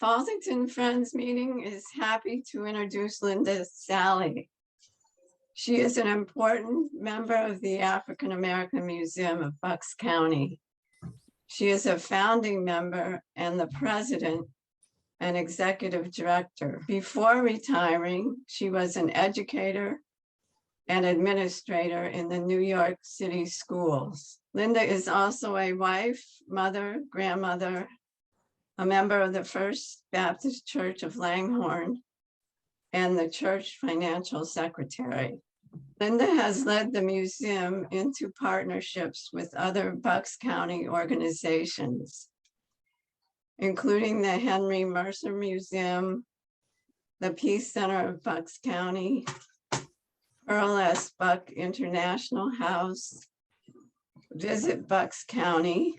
Falsington Friends Meeting is happy to introduce Linda Salley. She is an important member of the African American Museum of Bucks County. She is a founding member and the president and executive director. Before retiring, she was an educator and administrator in the New York City schools. Linda is also a wife, mother, grandmother, a member of the First Baptist Church of Langhorne, and the church financial secretary. Linda has led the museum into partnerships with other Bucks County organizations, including the Henry Mercer Museum, the Peace Center of Bucks County, Earl S. Buck International House, Visit Bucks County,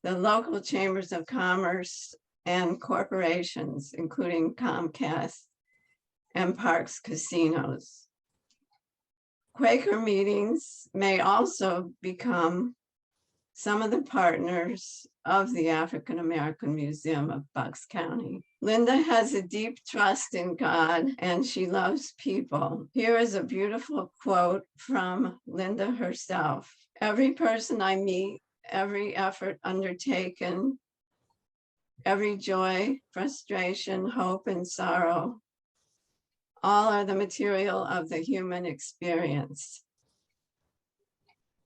the local chambers of commerce and corporations, including Comcast and Parks Casinos. Quaker meetings may also become some of the partners of the African American Museum of Bucks County. Linda has a deep trust in God and she loves people. Here is a beautiful quote from Linda herself. Every person I meet, every effort undertaken, every joy, frustration, hope, and sorrow, all are the material of the human experience.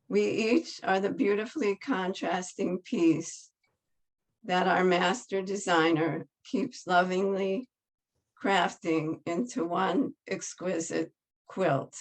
We each are the beautifully contrasting piece that our master designer keeps lovingly crafting into one exquisite quilt.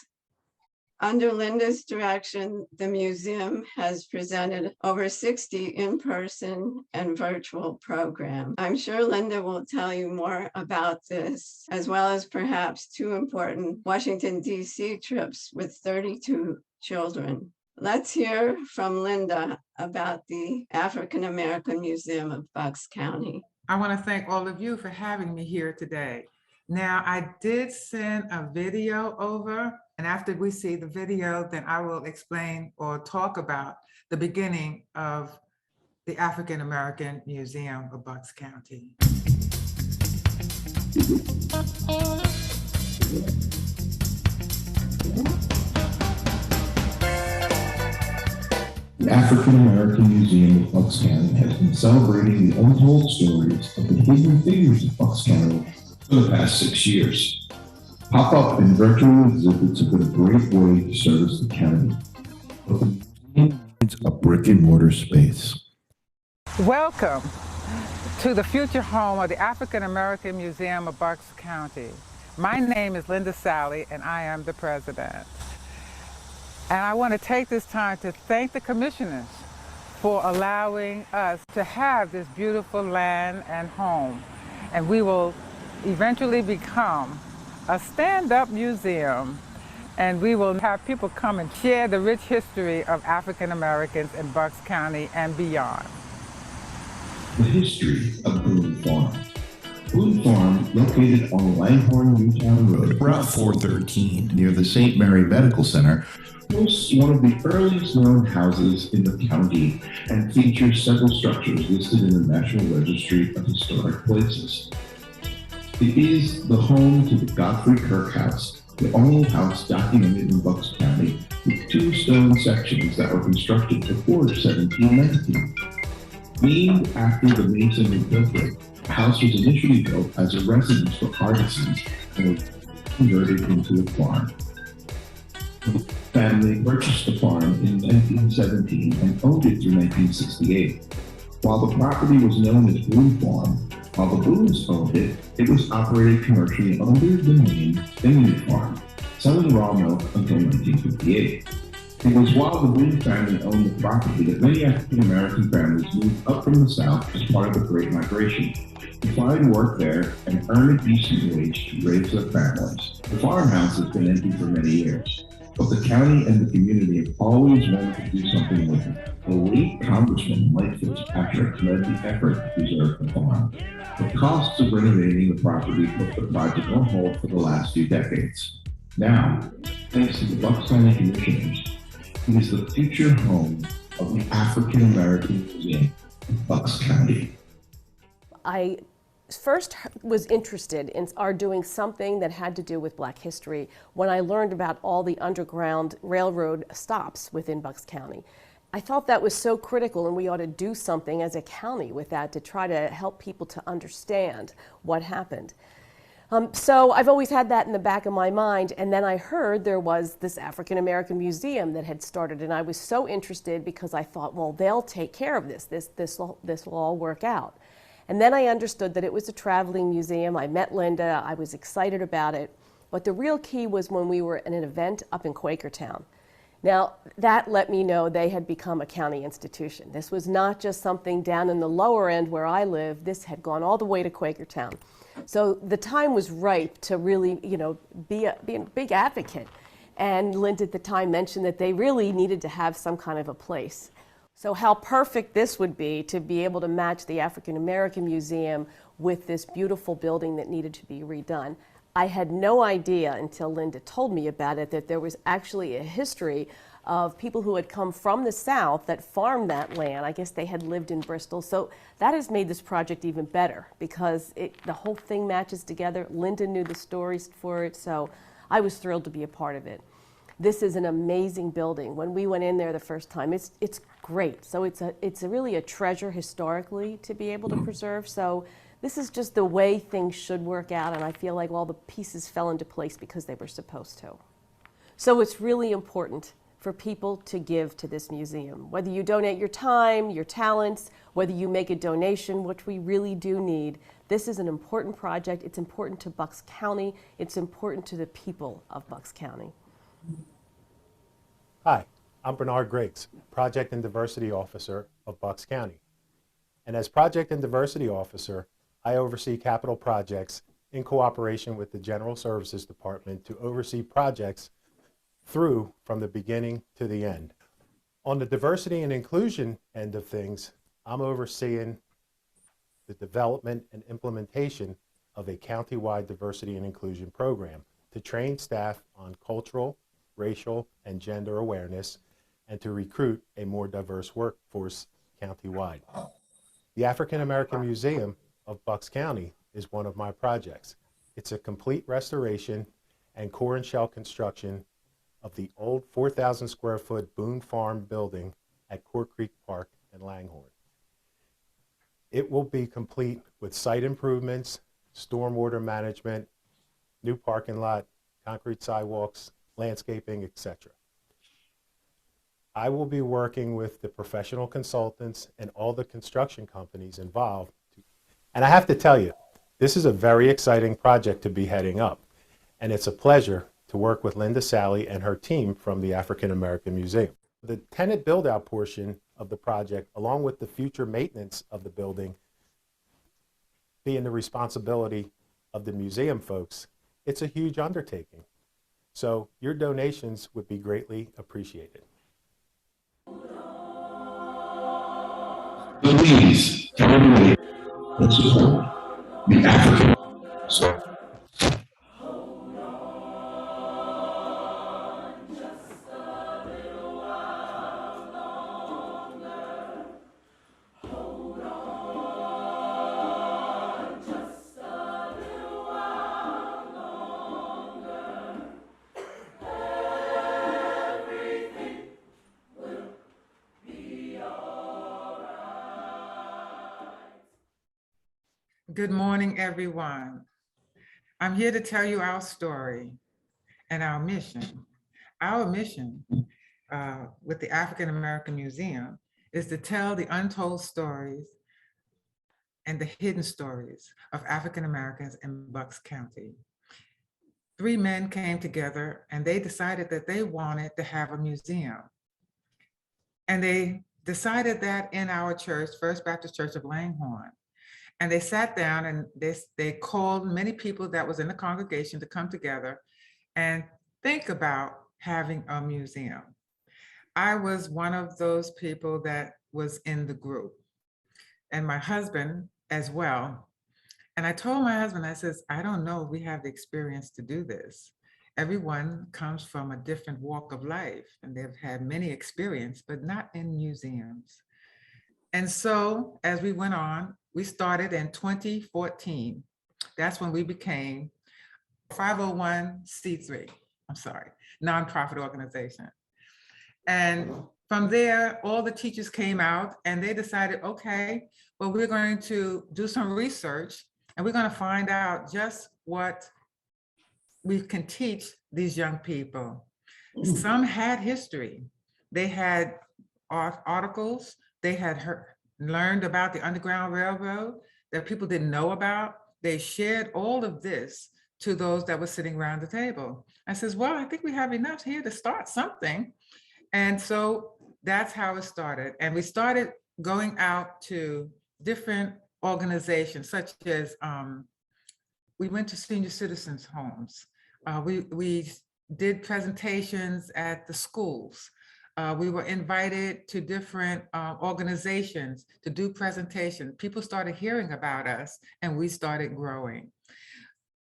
Under Linda's direction, the museum has presented over 60 in-person and virtual programs. I'm sure Linda will tell you more about this, as well as perhaps 2 important Washington, D.C. trips with 32 children. Let's hear from Linda about the African American Museum of Bucks County. I want to thank all of you for having me here today. Now, I did send a video over, and after we see the video, then I will explain or talk about the beginning of the African American Museum of Bucks County. The African American Museum of Bucks County has been celebrating the untold stories of the hidden figures of Bucks County for the past 6 years. Pop-up and virtual exhibits have been a great way to service the county, but the museum needs a brick-and-mortar space. Welcome to the future home of the African American Museum of Bucks County. My name is Linda Salley, and I am the president. And I want to take this time to thank the commissioners for allowing us to have this beautiful land and home. And we will eventually become a stand-up museum, and we will have people come and share the rich history of African Americans in Bucks County and beyond. The history of Boone Farm. Boone Farm, located on Langhorne, Newtown Road, Route 413, near the St. Mary Medical Center, hosts one of the earliest known houses in the county and features several structures listed in the National Registry of Historic Places. It is the home to the Godfrey Kirk House, the only house documented in Bucks County, with 2 stone sections that were constructed before 1719. Named after the mason who built it, the house was initially built as a residence for artisans and was converted into a farm. The family purchased the farm in 1917 and owned it through 1968. While the property was known as Boone Farm, while the Boones owned it, it was operated commercially under the name Envisioning Farm, selling raw milk until 1958. It was while the Boone family owned the property that many African American families moved up from the South as part of the Great Migration to find work there and earn a decent wage to raise their families. The farmhouse has been empty for many years, but the county and the community have always wanted to do something with it. The late Congressman Mike Fitzpatrick led the effort to preserve the farm. The costs of renovating the property put the project on hold for the last few decades. Now, thanks to the Bucks County Commissioners, it is the future home of the African American Museum in Bucks County. I first was interested in our doing something that had to do with Black history when I learned about all the Underground Railroad stops within Bucks County. I thought that was so critical, and we ought to do something as a county with that to try to help people to understand what happened. So I've always had that in the back of my mind, and then I heard there was this African American museum that had started, and I was so interested because I thought, well, they'll take care of this. This will all work out. And then I understood that it was a traveling museum. I met Linda. I was excited about it. But the real key was when we were at an event up in Quakertown. Now, that let me know they had become a county institution. This was not just something down in the lower end where I live. This had gone all the way to Quakertown. So the time was ripe to really, be a big advocate. And Linda at the time mentioned that they really needed to have some kind of a place. So how perfect this would be to be able to match the African American Museum with this beautiful building that needed to be redone. I had no idea until Linda told me about it that there was actually a history of people who had come from the South that farmed that land. I guess they had lived in Bristol. So that has made this project even better because the whole thing matches together. Linda knew the stories for it, so I was thrilled to be a part of it. This is an amazing building. When we went in there the first time, it's great. So it's really a treasure historically to be able to preserve. So this is just the way things should work out, and I feel like all the pieces fell into place because they were supposed to. So it's really important for people to give to this museum. Whether you donate your time, your talents, whether you make a donation, which we really do need, this is an important project. It's important to Bucks County. It's important to the people of Bucks County. Hi, I'm Bernard Griggs, Project and Diversity Officer of Bucks County. And as Project and Diversity Officer, I oversee capital projects in cooperation with the General Services Department to oversee projects through from the beginning to the end. On the diversity and inclusion end of things, I'm overseeing the development and implementation of a countywide diversity and inclusion program to train staff on cultural, racial, and gender awareness, and to recruit a more diverse workforce countywide. The African American Museum of Bucks County is one of my projects. It's a complete restoration and core and shell construction of the old 4,000 square foot Boone Farm building at Quarter Creek Park in Langhorne. It will be complete with site improvements, stormwater management, new parking lot, concrete sidewalks, landscaping, etc. I will be working with the professional consultants and all the construction companies involved. And I have to tell you, this is a very exciting project to be heading up. And it's a pleasure to work with Linda Salley and her team from the African American Museum. The tenant build-out portion of the project, along with the future maintenance of the building, being the responsibility of the museum folks, it's a huge undertaking. So your donations would be greatly appreciated. Please, everybody, let's support the African. Good morning, everyone. I'm here to tell you our story and our mission. Our mission with the African American Museum is to tell the untold stories and the hidden stories of African Americans in Bucks County. 3 men came together and they decided that they wanted to have a museum. And they decided that in our church, First Baptist Church of Langhorne. And they sat down and they called many people that was in the congregation to come together and think about having a museum. I was one of those people that was in the group, and my husband as well. And I told my husband, I says, I don't know if we have the experience to do this. Everyone comes from a different walk of life and they've had many experience, but not in museums. And so as we went on, We started in 2014. That's when we became 501c3, I'm sorry, nonprofit organization. And from there, all the teachers came out and they decided, okay, well, we're going to do some research and we're going to find out just what we can teach these young people. Some had history. They had articles, they had learned about the Underground Railroad that people didn't know about. They shared all of this to those that were sitting around the table. I says, well, I think we have enough here to start something. And so that's how it started. And we started going out to different organizations, such as we went to senior citizens' homes. We did presentations at the schools. We were invited to different organizations to do presentations. People started hearing about us and we started growing.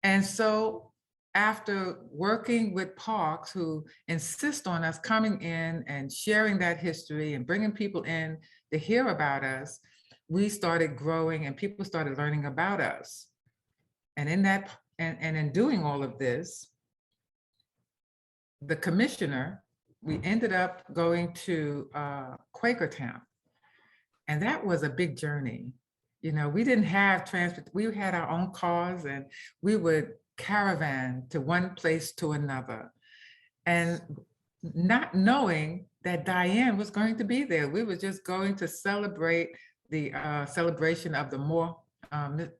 And so after working with parks who insist on us coming in and sharing that history and bringing people in to hear about us, we started growing and people started learning about us. And in that, and in doing all of this, the commissioner, we ended up going to Quakertown. And that was a big journey. You know, we didn't have transport, we had our own cars and we would caravan to one place to another. And not knowing that Diane was going to be there. We were just going to celebrate the celebration of the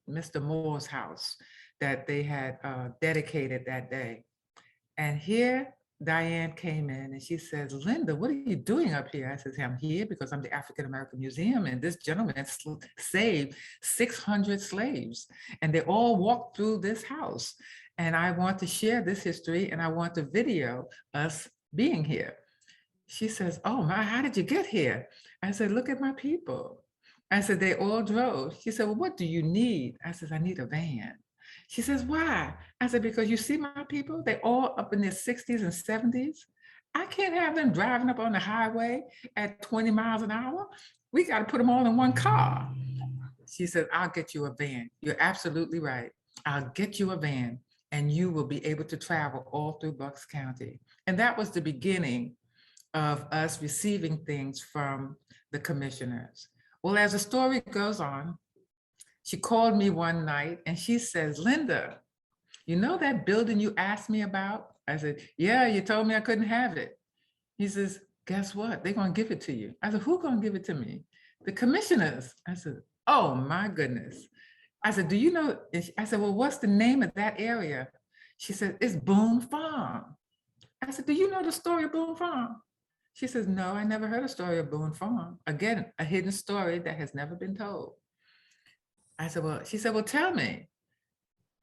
Mr. Moore's house that they had dedicated that day. And here Diane came in and she says, Linda, what are you doing up here? I says, I'm here because I'm the African American Museum and this gentleman saved 600 slaves and they all walked through this house. And I want to share this history and I want to video us being here. She says, oh my, how did you get here? I said, look at my people. I said, they all drove. She said, well, what do you need? I said, I need a van. She says, why? I said, because you see my people, they all up in their 60s and 70s. I can't have them driving up on the highway at 20 miles an hour. We got to put them all in one car. She said, I'll get you a van. You're absolutely right. I'll get you a van and you will be able to travel all through Bucks County. And that was the beginning of us receiving things from the commissioners. Well, as the story goes on, she called me one night and she says, Linda, you know that building you asked me about? I said, yeah, you told me I couldn't have it. He says, guess what? They're gonna give it to you. I said, who's gonna give it to me? The commissioners. I said, oh my goodness. I said, do you know? I said, well, what's the name of that area? She said, it's Boone Farm. I said, do you know the story of Boone Farm? She says, no, I never heard a story of Boone Farm. Again, a hidden story that has never been told. I said, well, she said, well, tell me.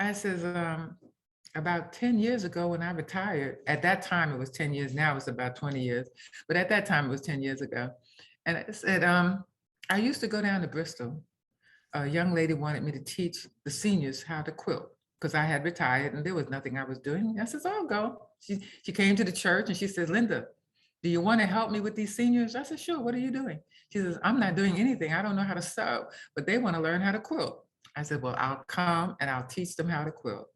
I says, about 10 years ago when I retired, at that time it was 10 years, now it's about 20 years, but at that time it was 10 years ago. And I said, I used to go down to Bristol. A young lady wanted me to teach the seniors how to quilt because I had retired and there was nothing I was doing. I says, I'll go. She came to the church and she says, Linda, do you want to help me with these seniors? I said, sure, what are you doing? She says, I'm not doing anything. I don't know how to sew, but they want to learn how to quilt. I said, well, I'll come and I'll teach them how to quilt.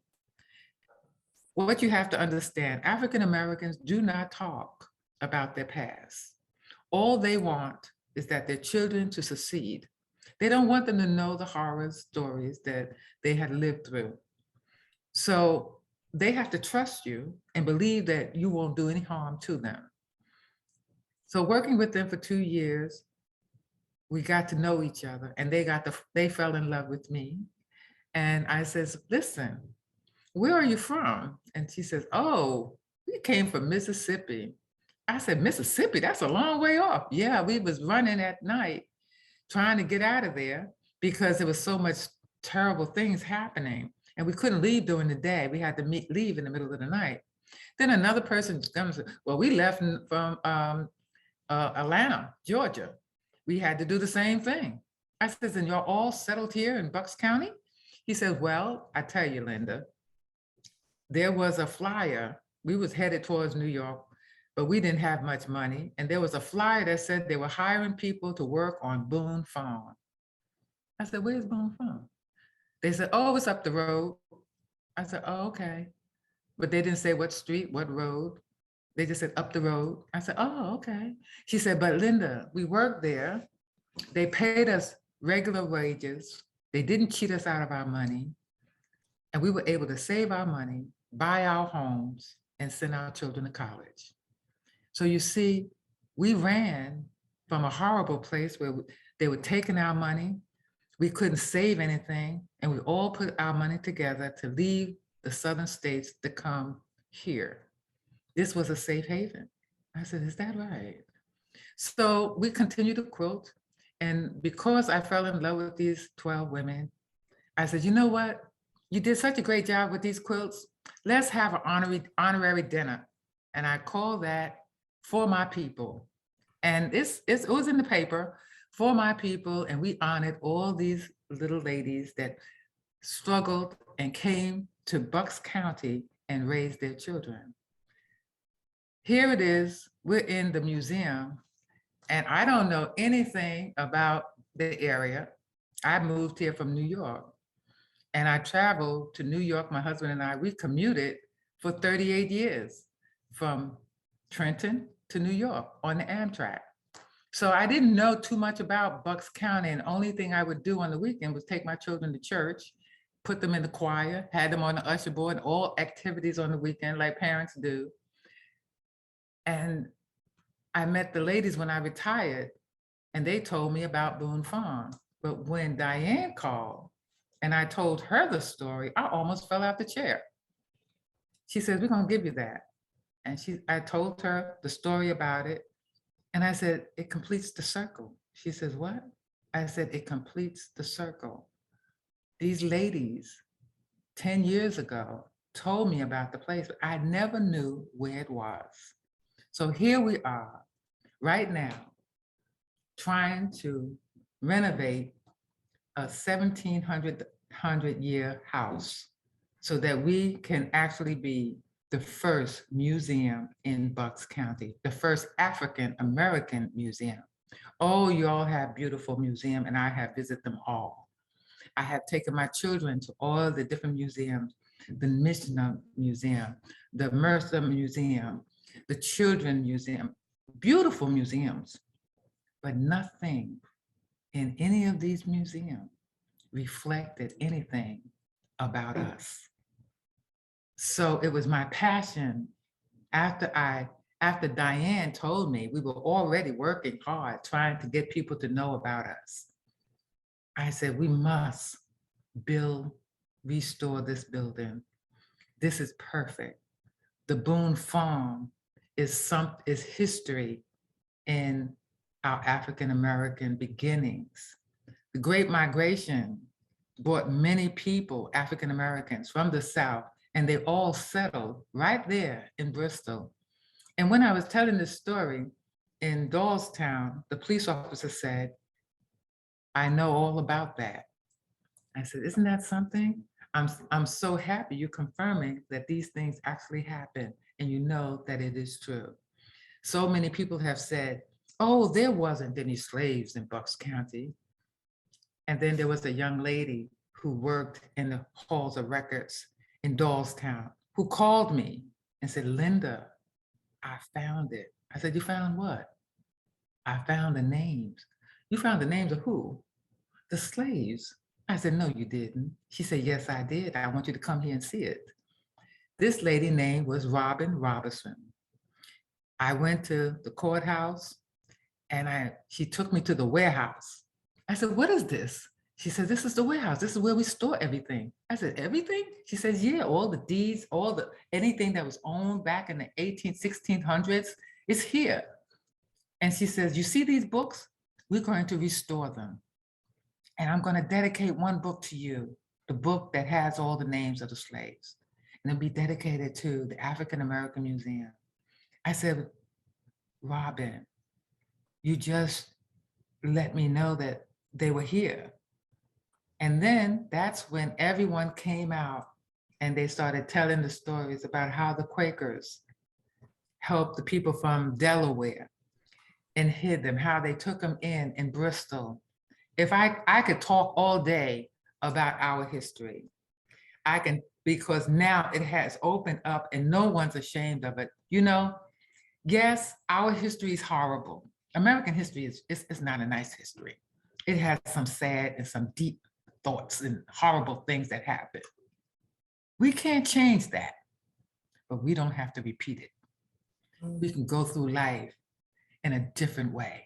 What you have to understand, African Americans do not talk about their past. All they want is that their children to succeed. They don't want them to know the horror stories that they had lived through. So they have to trust you and believe that you won't do any harm to them. So working with them for 2 years, we got to know each other and they fell in love with me. And I says, listen, where are you from? And she says, oh, we came from Mississippi. I said, Mississippi, that's a long way off. Yeah, we was running at night trying to get out of there because there was so much terrible things happening and we couldn't leave during the day. We had to leave in the middle of the night. Then another person comes, well, we left from Atlanta, Georgia. We had to do the same thing. I said, and you're all settled here in Bucks County? He said, well, I tell you, Linda, there was a flyer. We was headed towards New York, but we didn't have much money. And there was a flyer that said they were hiring people to work on Boone Farm. I said, where's Boone Farm? They said, oh, it's up the road. I said, oh, okay. But they didn't say what street, what road. They just said up the road. I said, oh, okay. She said, but Linda, we worked there. They paid us regular wages. They didn't cheat us out of our money. And we were able to save our money, buy our homes, and send our children to college. So you see, we ran from a horrible place where they were taking our money. We couldn't save anything. And we all put our money together to leave the southern states to come here. This was a safe haven. I said, is that right? So we continued to quilt. And because I fell in love with these 12 women, I said, you know what? You did such a great job with these quilts. Let's have an honorary dinner. And I called that For My People. And it was in the paper, For My People. And we honored all these little ladies that struggled and came to Bucks County and raised their children. Here it is, we're in the museum, and I don't know anything about the area. I moved here from New York, and I traveled to New York, my husband and I, we commuted for 38 years from Trenton to New York on the Amtrak. So I didn't know too much about Bucks County, and the only thing I would do on the weekend was take my children to church, put them in the choir, had them on the usher board, all activities on the weekend like parents do. And I met the ladies when I retired, and they told me about Boone Farm. But when Diane called and I told her the story, I almost fell out the chair. She said, we're gonna give you that. And I told her the story about it. And I said, it completes the circle. She says, what? I said, it completes the circle. These ladies 10 years ago told me about the place, but I never knew where it was. So here we are right now trying to renovate a 1700-year house so that we can actually be the first museum in Bucks County, the first African-American museum. Oh, you all have beautiful museums, and I have visited them all. I have taken my children to all the different museums, the Mishnah Museum, the Mercer Museum, the Children Museum, beautiful museums, but nothing in any of these museums reflected anything about us. So it was my passion after Diane told me, we were already working hard trying to get people to know about us. I said, we must restore this building. This is perfect. The Boone Farm is history in our African-American beginnings. The Great Migration brought many people, African-Americans from the South, and they all settled right there in Bristol. And when I was telling this story in Doylestown, the police officer said, I know all about that. I said, isn't that something? I'm so happy you're confirming that these things actually happen and you know that it is true. So many people have said, oh, there wasn't any slaves in Bucks County. And then there was a young lady who worked in the halls of records in Doylestown who called me and said, Linda, I found it. I said, you found what? I found the names. You found the names of who? The slaves. I said, no, you didn't. She said, yes, I did. I want you to come here and see it. This lady name was Robin Robertson. I went to the courthouse and she took me to the warehouse. I said, what is this? She said, this is the warehouse. This is where we store everything. I said, everything? She says, yeah, all the deeds, anything that was owned back in the 1600s is here. And she says, you see these books? We're going to restore them. And I'm going to dedicate one book to you, the book that has all the names of the slaves. And it'll be dedicated to the African-American Museum. I said, Robin, you just let me know that they were here. And then that's when everyone came out and they started telling the stories about how the Quakers helped the people from Delaware and hid them, how they took them in Bristol if I could talk all day about our history, I can, because now it has opened up and no one's ashamed of it. You know, yes, our history is horrible. American history is not a nice history. It has some sad and some deep thoughts and horrible things that happen. We can't change that, but we don't have to repeat it. We can go through life in a different way.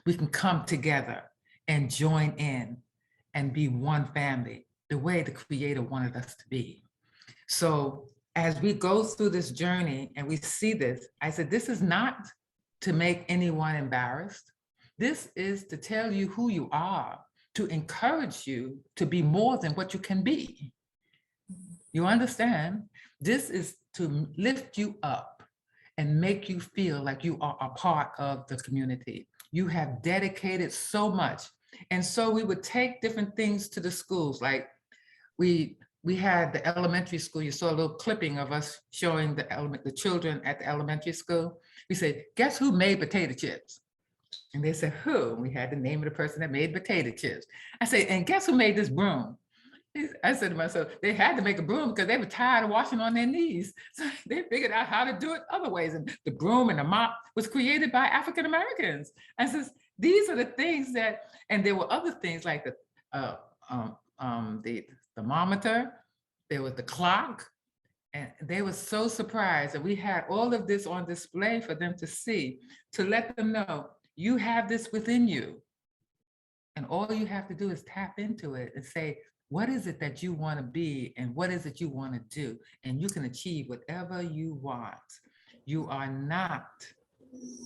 We can come together and join in and be one family, the way the Creator wanted us to be. So as we go through this journey and we see this, I said, this is not to make anyone embarrassed. This is to tell you who you are, to encourage you to be more than what you can be. You understand? This is to lift you up and make you feel like you are a part of the community. You have dedicated so much. And so we would take different things to the schools. Like we had the elementary school. You saw a little clipping of us showing the children at the elementary school. We said, guess who made potato chips? And they said, who? And we had the name of the person that made potato chips. I said, and guess who made this broom? I said to myself, they had to make a broom because they were tired of washing on their knees. So they figured out how to do it other ways. And the broom and the mop was created by African Americans. I says, these are the things that, and there were other things like the thermometer, there was the clock, and they were so surprised that we had all of this on display for them to see, to let them know, you have this within you. And all you have to do is tap into it and say, what is it that you want to be and what is it you want to do? And you can achieve whatever you want. You are not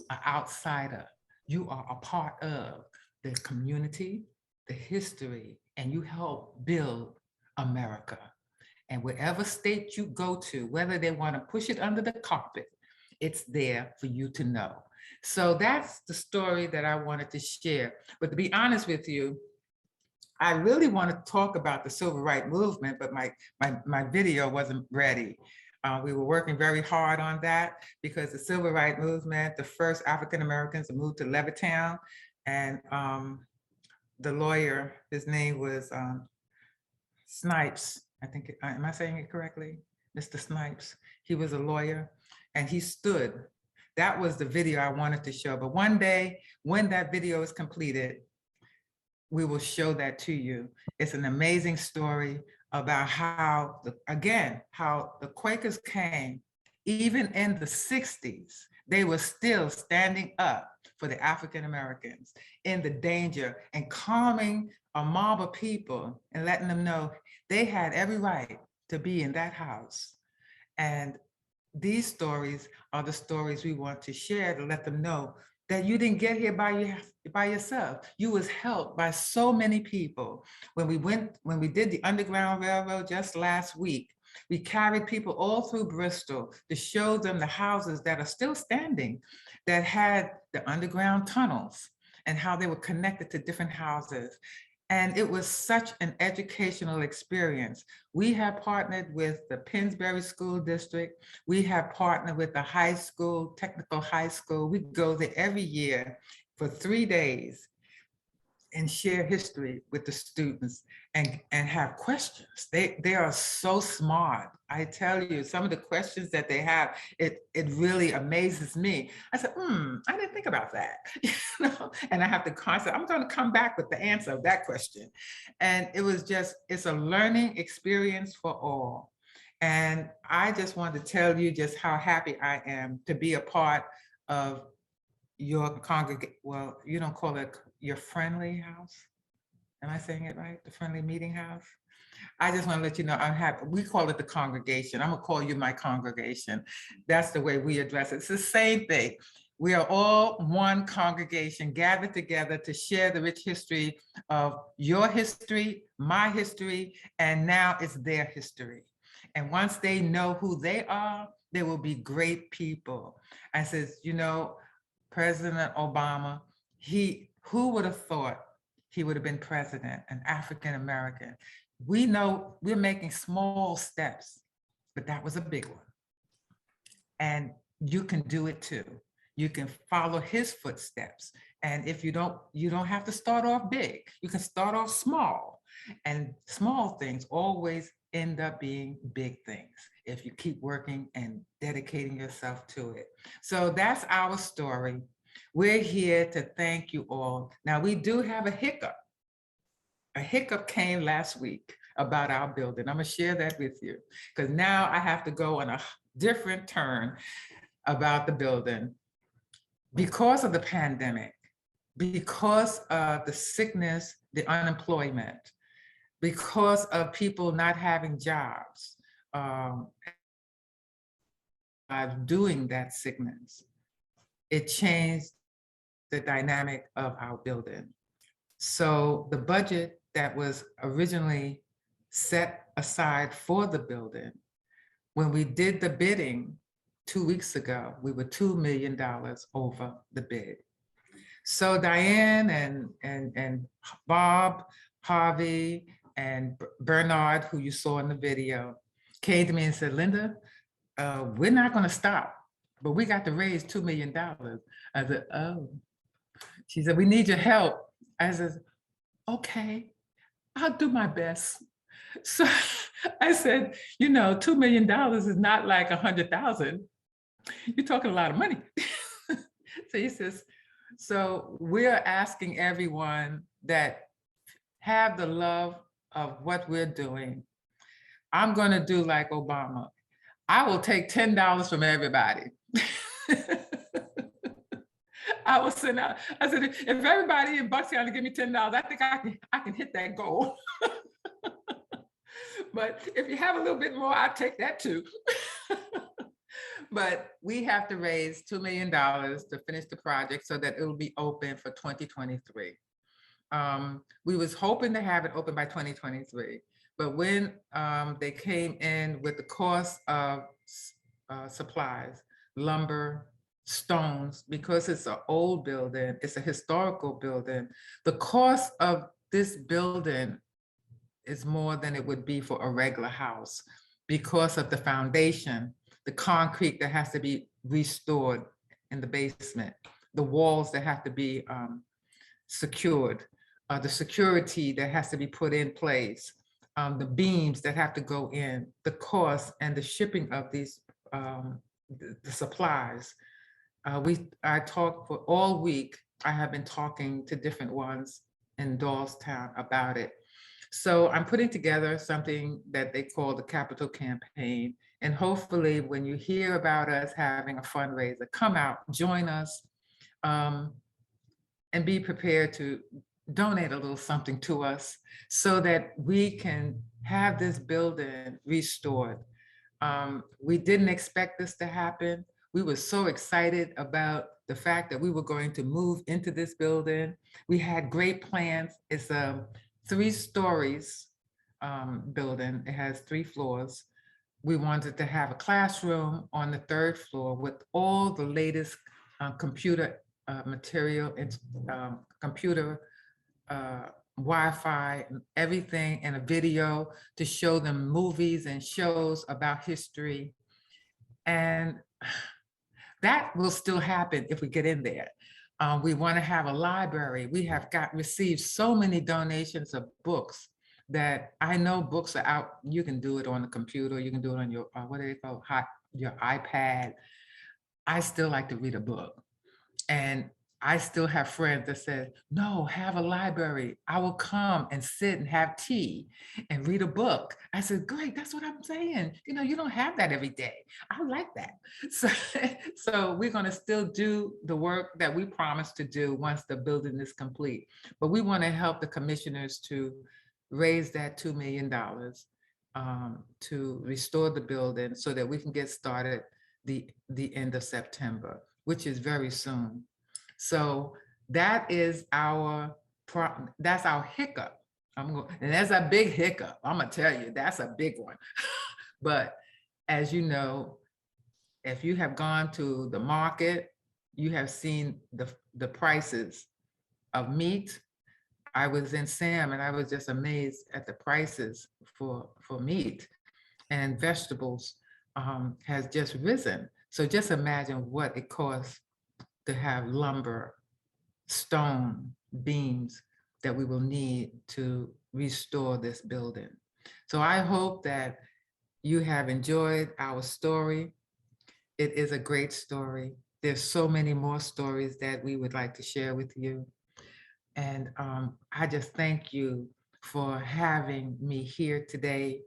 an outsider. You are a part of the community, the history, and you help build America. And whatever state you go to, whether they want to push it under the carpet, it's there for you to know. So that's the story that I wanted to share. But to be honest with you, I really want to talk about the civil rights movement, but my video wasn't ready. We were working very hard on that because the civil rights movement, the first African Americans to move to Levittown, and the lawyer, his name was Snipes. I think, am I saying it correctly? Mr. Snipes. He was a lawyer and he stood. That was the video I wanted to show. But one day when that video is completed, we will show that to you. It's an amazing story about how, how the Quakers came, even in the 60s, they were still standing up for the African Americans in the danger and calming a mob of people and letting them know they had every right to be in that house. And these stories are the stories we want to share to let them know that you didn't get here by yourself. You was helped by so many people. When we did the Underground Railroad just last week, we carried people all through Bristol to show them the houses that are still standing, that had the underground tunnels and how they were connected to different houses. And it was such an educational experience. We have partnered with the Pennsbury School District. We have partnered with the high school, technical high school. We go there every year for 3 days and share history with the students and have questions. They are so smart. I tell you, some of the questions that they have, it really amazes me. I said, I didn't think about that. You know? And I have to constantly, I'm going to come back with the answer of that question. And it was just, it's a learning experience for all. And I just wanted to tell you just how happy I am to be a part of your congregation. Well, you don't call it your friendly house. Am I saying it right? The friendly meeting house? I just want to let you know I'm happy. We call it the congregation. I'm gonna call you my congregation. That's the way we address it. It's the same thing. We are all one congregation gathered together to share the rich history of your history, my history, and now it's their history. And once they know who they are, they will be great people. I says, you know, President Obama, who would have thought he would have been president, an African American? We know we're making small steps, but that was a big one. And you can do it too. You can follow his footsteps And if you don't have to start off big. You can start off small, and small things always end up being big things if you keep working and dedicating yourself to it. So that's our story. We're here to thank you all. Now, we do have a hiccup. A hiccup came last week about our building. I'm gonna share that with you because now I have to go on a different turn about the building. Because of the pandemic, because of the sickness, the unemployment, because of people not having jobs, doing that sickness, it changed the dynamic of our building. So the budget that was originally set aside for the building, when we did the bidding 2 weeks ago, we were $2 million over the bid. So Diane and Bob, Harvey, and Bernard, who you saw in the video, came to me and said, Linda, we're not gonna stop, but we got to raise $2 million. I said, oh. She said, we need your help. I said, okay, I'll do my best. So I said, you know, $2 million is not like 100,000. You're talking a lot of money. So he says, so we're asking everyone that have the love of what we're doing. I'm gonna do like Obama. I will take $10 from everybody. I will send out, I said, if everybody in Bucks County give me $10, I think I can hit that goal. But if you have a little bit more, I'll take that too. But we have to raise $2 million to finish the project so that it will be open for 2023. We was hoping to have it open by 2023, but when they came in with the cost of supplies, lumber, stones, because it's an old building, it's a historical building, the cost of this building is more than it would be for a regular house because of the foundation, the concrete that has to be restored in the basement, the walls that have to be secured, the security that has to be put in place, the beams that have to go in, the cost and the shipping of these, the supplies. I talked for all week. I have been talking to different ones in Doylestown about it. So I'm putting together something that they call the Capital Campaign. And hopefully when you hear about us having a fundraiser, come out, join us, and be prepared to donate a little something to us so that we can have this building restored. We didn't expect this to happen. We were so excited about the fact that we were going to move into this building. We had great plans. It's a 3 stories building. It has 3 floors. We wanted to have a classroom on the 3rd floor with all the latest computer material and computer Wi-Fi and everything, and a video to show them movies and shows about history. And that will still happen if we get in there. We want to have a library. We have received so many donations of books that I know books are out. You can do it on the computer. You can do it on your, what do they call, your iPad. I still like to read a book. And I still have friends that said, no, have a library. I will come and sit and have tea and read a book. I said, great, that's what I'm saying. You know, you don't have that every day. I like that. So we're gonna still do the work that we promised to do once the building is complete. But we wanna help the commissioners to raise that $2 million to restore the building so that we can get started the end of September, which is very soon. So that is that's our hiccup. And that's a big hiccup. I'm gonna tell you, that's a big one. But as you know, if you have gone to the market, you have seen the prices of meat. I was in Sam and I was just amazed at the prices for meat, and vegetables has just risen. So just imagine what it costs to have lumber, stone beams that we will need to restore this building. So I hope that you have enjoyed our story. It is a great story. There's so many more stories that we would like to share with you. And I just thank you for having me here today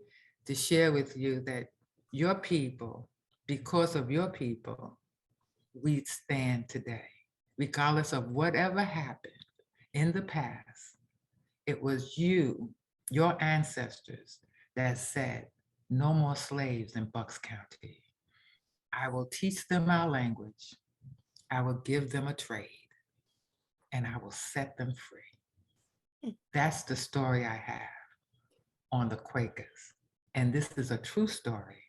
to share with you that your people, because of your people, we stand today. Regardless of whatever happened in the past, it was you, your ancestors, that said, no more slaves in Bucks County. I will teach them our language. I will give them a trade, and I will set them free. That's the story I have on the Quakers. And this is a true story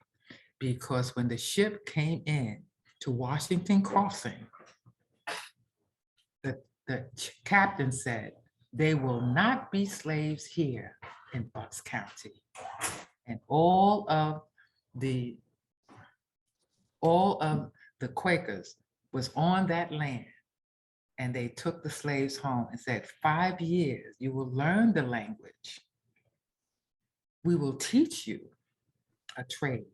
because when the ship came in to Washington Crossing, the captain said, they will not be slaves here in Bucks County. And all of the Quakers was on that land, and they took the slaves home and said, 5 years, you will learn the language. We will teach you a trade,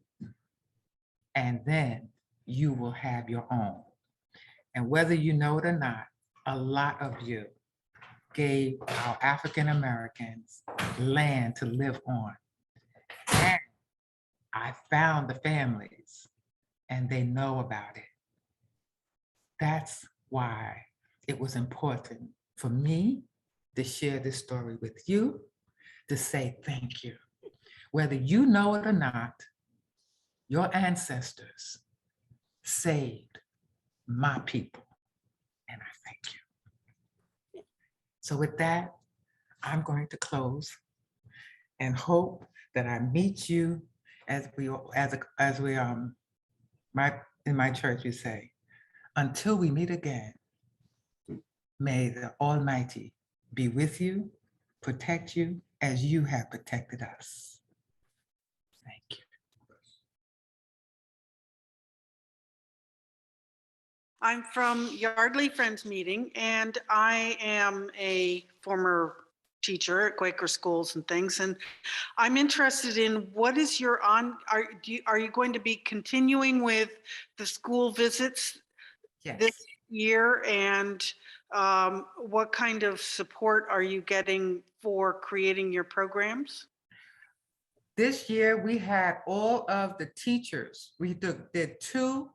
and then you will have your own. And whether you know it or not, a lot of you gave our African Americans land to live on. And I found the families, and they know about it. That's why it was important for me to share this story with you, to say thank you. Whether you know it or not, your ancestors saved my people, and I thank you. So with that, I'm going to close and hope that I meet you in my church we say, until we meet again, may the Almighty be with you, protect you as you have protected us. Thank you. I'm from Yardley Friends Meeting, and I am a former teacher at Quaker schools and things. And I'm interested in what is your are you going to be continuing with the school visits Yes. this year? And what kind of support are you getting for creating your programs? This year, we had all of the teachers. We did 2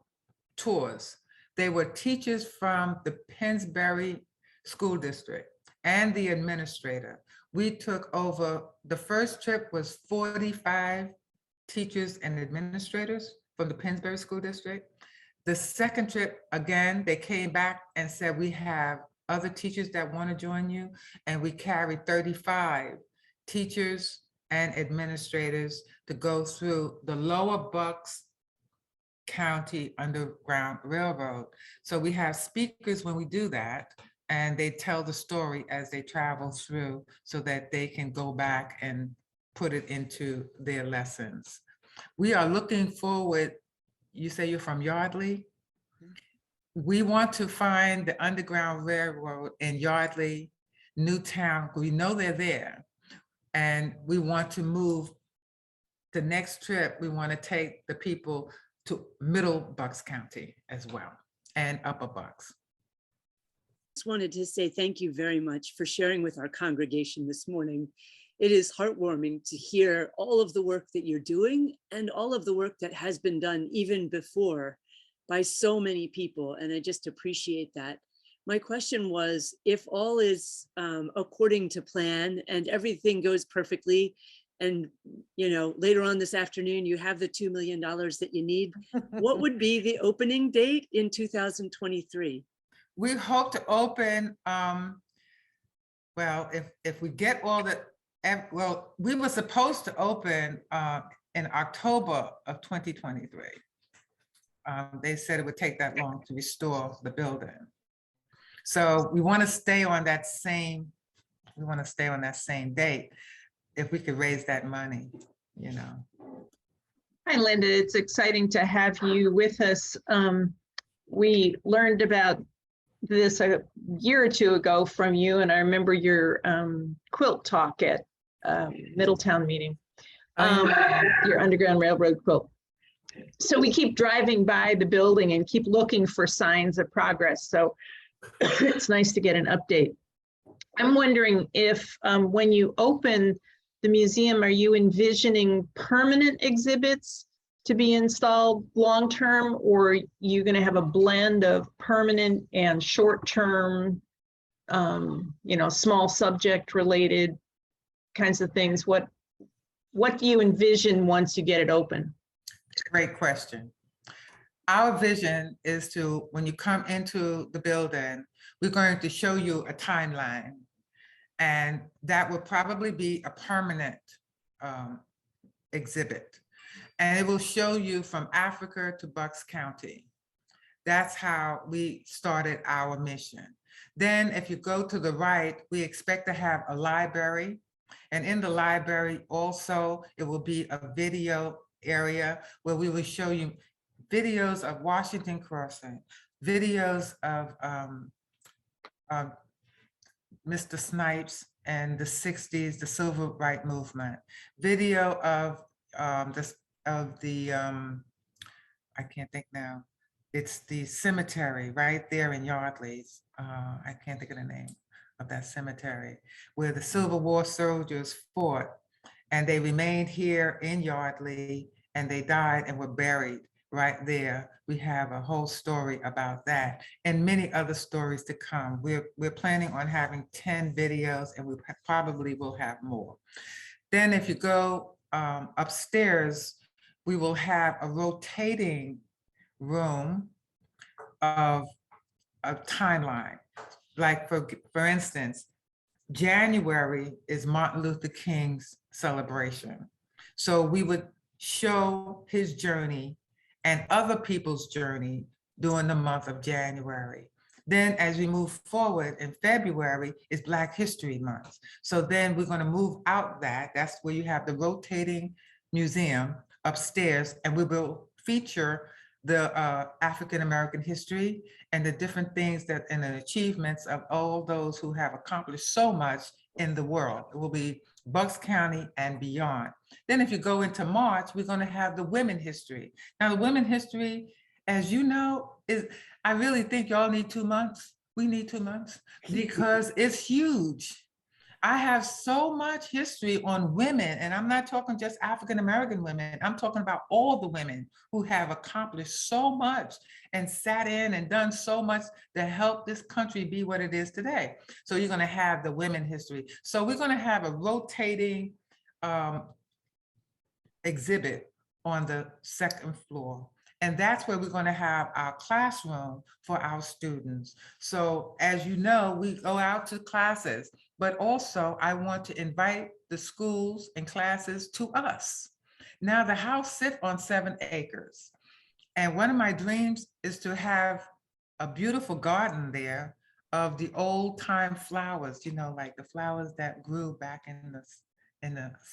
tours. They were teachers from the Pennsbury School District and the administrator. We took over, the first trip was 45 teachers and administrators from the Pennsbury School District. The second trip, again, they came back and said, we have other teachers that want to join you. And we carried 35 teachers and administrators to go through the lower Bucks County Underground Railroad. So we have speakers when we do that, and they tell the story as they travel through so that they can go back and put it into their lessons. We are looking forward, you say you're from Yardley? We want to find the Underground Railroad in Yardley, Newtown. We know they're there. And we want to move the next trip. We want to take the people to Middle Bucks County as well, and Upper Bucks. Just wanted to say thank you very much for sharing with our congregation this morning. It is heartwarming to hear all of the work that you're doing and all of the work that has been done even before by so many people, and I just appreciate that. My question was, if all is according to plan and everything goes perfectly, and later on this afternoon you have the $2 million that you need, what would be the opening date in 2023? We hope to open, well, if we get all the, well, we were supposed to open in October of 2023. They said it would take that long to restore the building. So we want to stay on that same, date. If we could raise that money, Hi, Linda. It's exciting to have you with us. We learned about this a year or two ago from you, and I remember your quilt talk at Middletown meeting, your Underground Railroad quilt. So we keep driving by the building and keep looking for signs of progress. So it's nice to get an update. I'm wondering if when you open the museum, are you envisioning permanent exhibits to be installed long-term, or are you going to have a blend of permanent and short-term, small subject-related kinds of things? What do you envision once you get it open? Great question. Our vision is to, when you come into the building, we're going to show you a timeline, and that will probably be a permanent exhibit. And it will show you from Africa to Bucks County. That's how we started our mission. Then if you go to the right, we expect to have a library. And in the library also, it will be a video area where we will show you videos of Washington Crossing, videos of Mr. Snipes and the 60s, the Civil Rights Movement, video of I can't think now, it's the cemetery right there in Yardley's. I can't think of the name of that cemetery, where the Civil War soldiers fought, and they remained here in Yardley, and they died and were buried right there. We have a whole story about that, and many other stories to come. We're planning on having 10 videos, and we probably will have more. Then if you go upstairs, we will have a rotating room of a timeline. Like for instance, January is Martin Luther King's celebration. So we would show his journey and other people's journey during the month of January. Then as we move forward in February is Black History Month. So then we're going to move out that. That's where you have the rotating museum upstairs, and we will feature the African-American history and the different things that and the achievements of all those who have accomplished so much in the world. It will be Bucks County and beyond. Then if you go into March, we're going to have the women history. Now the women history, as you know, I really think y'all need 2 months. We need 2 months because it's huge. I have so much history on women, and I'm not talking just African-American women. I'm talking about all the women who have accomplished so much and sat in and done so much to help this country be what it is today. So you're going to have the women history. So we're going to have a rotating exhibit on the second floor. And that's where we're going to have our classroom for our students. So as you know, we go out to classes, but also I want to invite the schools and classes to us. Now the house sits on 7 acres. And one of my dreams is to have a beautiful garden there of the old time flowers, you know, like the flowers that grew back in the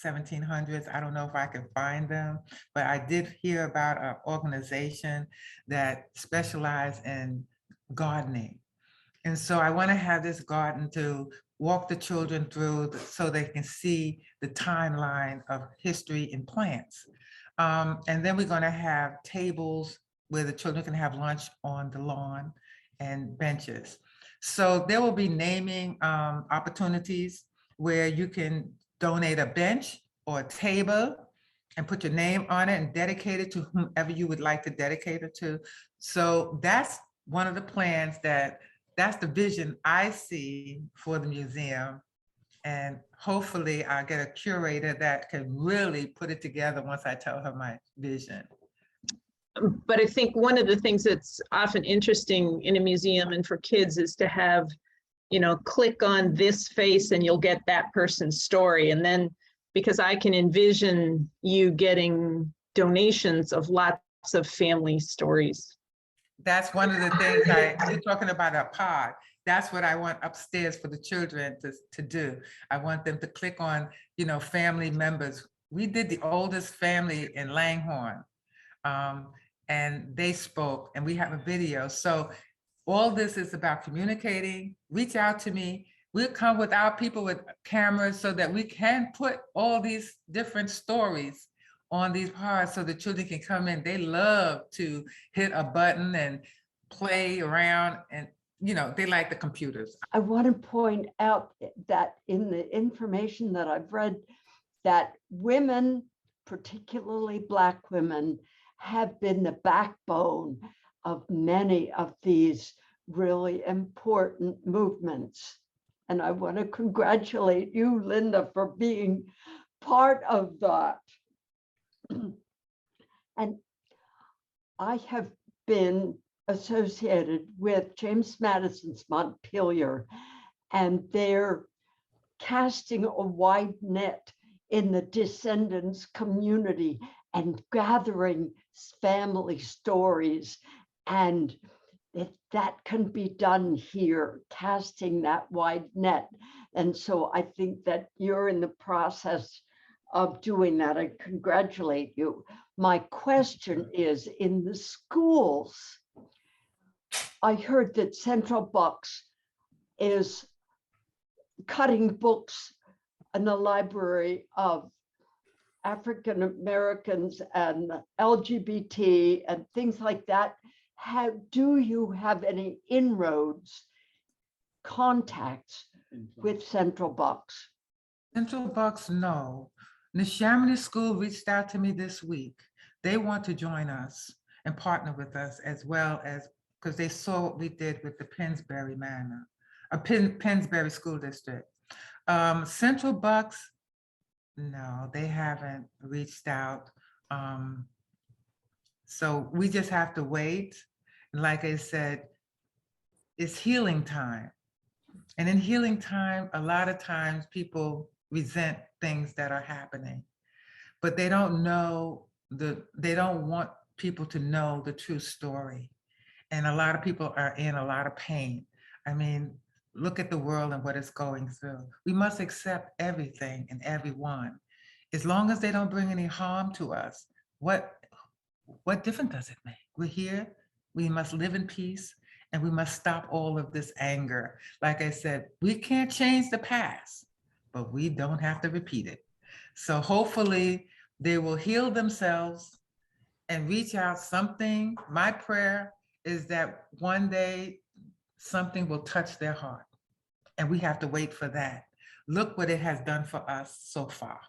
1700s. I don't know if I can find them, but I did hear about an organization that specializes in gardening. And so I want to have this garden to walk the children through so they can see the timeline of history in plants. And then we're going to have tables where the children can have lunch on the lawn and benches. So there will be naming opportunities where you can donate a bench or a table and put your name on it and dedicate it to whomever you would like to dedicate it to. So that's one of the plans that's the vision I see for the museum. And hopefully I'll get a curator that can really put it together once I tell her my vision. But I think one of the things that's often interesting in a museum and for kids is to have, you know, click on this face and you'll get that person's story. And then because I can envision you getting donations of lots of family stories. That's one of the things you're talking about a pod. That's what I want upstairs for the children to do. I want them to click on, you know, family members. We did the oldest family in Langhorne, and they spoke, and we have a video. So all this is about communicating. Reach out to me. We'll come with our people with cameras so that we can put all these different stories on these cards so the children can come in. They love to hit a button and play around, and they like the computers. I want to point out that in the information that I've read, that women, particularly Black women, have been the backbone of many of these really important movements. And I want to congratulate you, Linda, for being part of that. And I have been associated with James Madison's Montpelier, and they're casting a wide net in the descendants community and gathering family stories. And that can be done here, casting that wide net. And so I think that you're in the process of doing that. I congratulate you. My question is, in the schools, I heard that Central Bucks is cutting books in the library of African Americans and LGBT and things like that. Do you have any inroads, contacts with Central Bucks? Central Bucks, no. Neshaminy School reached out to me this week. They want to join us and partner with us, as well as, because they saw what we did with the Pennsbury Pennsbury School District. Central Bucks, no, they haven't reached out. So we just have to wait. Like I said, it's healing time. And in healing time, a lot of times people resent things that are happening, but they don't know they don't want people to know the true story. And a lot of people are in a lot of pain. I mean, look at the world and what it's going through. We must accept everything and everyone. As long as they don't bring any harm to us, what difference does it make? We're here, we must live in peace, and we must stop all of this anger. Like I said, we can't change the past, but we don't have to repeat it. So hopefully they will heal themselves and reach out something. My prayer is that one day something will touch their heart, and we have to wait for that. Look what it has done for us so far.